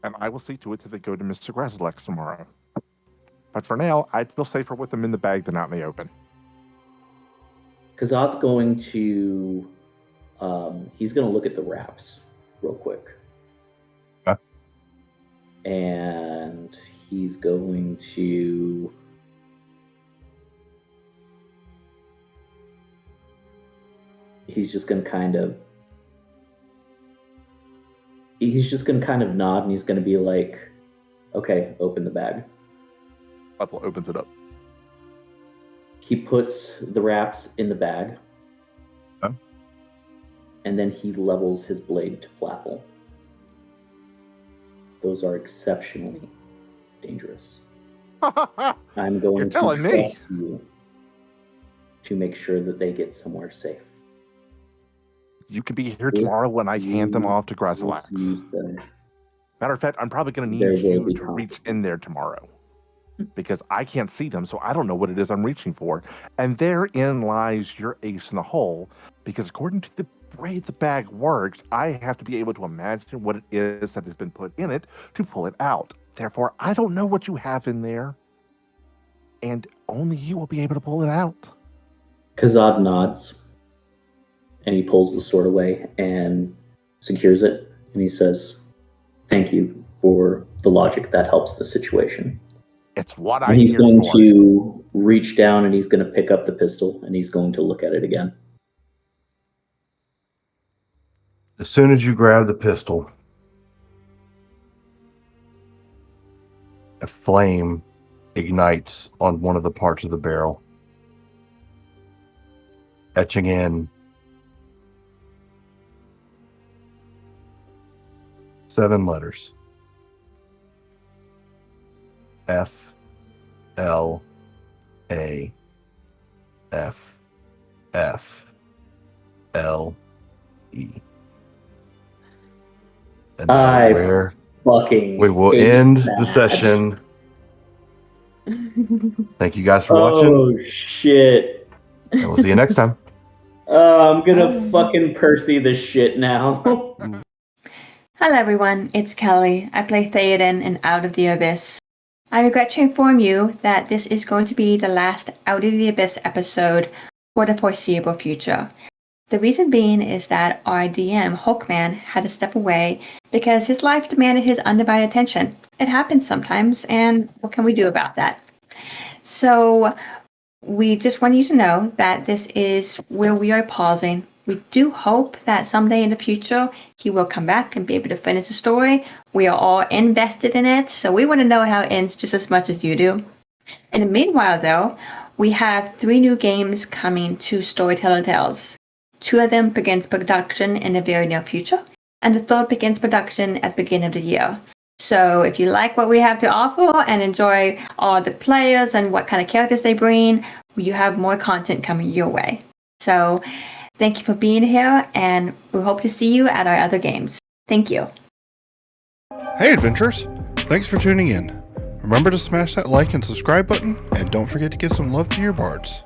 and I will see to it that they go to Mr. Graslex tomorrow. But for now, I'd feel safer with them in the bag than out in the open. Khazad's going to... he's going to look at the wraps real quick. Okay. And he's going to... He's just going to kind of nod, and he's going to be like, okay, open the bag. Flaffle opens it up. He puts the wraps in the bag. Okay. And then he levels his blade to Flaffle. Those are exceptionally dangerous. I'm going You're to telling me. trust you to make sure that they get somewhere safe. You could be here tomorrow when I hand them off to Graslex. Use them. Matter of fact, I'm probably going to There need will you be to reach conflict. in there tomorrow. Because I can't see them, so I don't know what it is I'm reaching for. And therein lies your ace in the hole, because according to the way the bag works, I have to be able to imagine what it is that has been put in it to pull it out. Therefore, I don't know what you have in there, and only you will be able to pull it out. Khazad nods, and he pulls the sword away and secures it, and he says, "Thank you for the logic. That helps the situation." It's what And I'm he's here going for. to reach down and he's going to pick up the pistol and he's going to look at it again. As soon as you grab the pistol, a flame ignites on one of the parts of the barrel, etching in 7 letters. F L A F F L E. And that is where fucking we will hate end that. the session. Thank you guys for watching, Oh shit. and we'll see you next time. I'm gonna fucking Percy this shit now. Hello everyone, it's Kelly. I play Thyadin in Out of the Abyss. I regret to inform you that this is going to be the last Out of the Abyss episode for the foreseeable future. The reason being is that our DM, Hulkman, had to step away because his life demanded his undivided attention. It happens sometimes, and what can we do about that? So we just want you to know that this is where we are pausing. We do hope that someday in the future he will come back and be able to finish the story. We are all invested in it, so we want to know how it ends just as much as you do. In the meanwhile, though, we have 3 new games coming to Storyteller Tales. 2 of them begins production in the very near future, and the 3rd begins production at the beginning of the year. So if you like what we have to offer and enjoy all the players and what kind of characters they bring, you have more content coming your way. So thank you for being here, and we hope to see you at our other games. Thank you. Hey, adventurers! Thanks for tuning in. Remember to smash that like and subscribe button, and don't forget to give some love to your bards.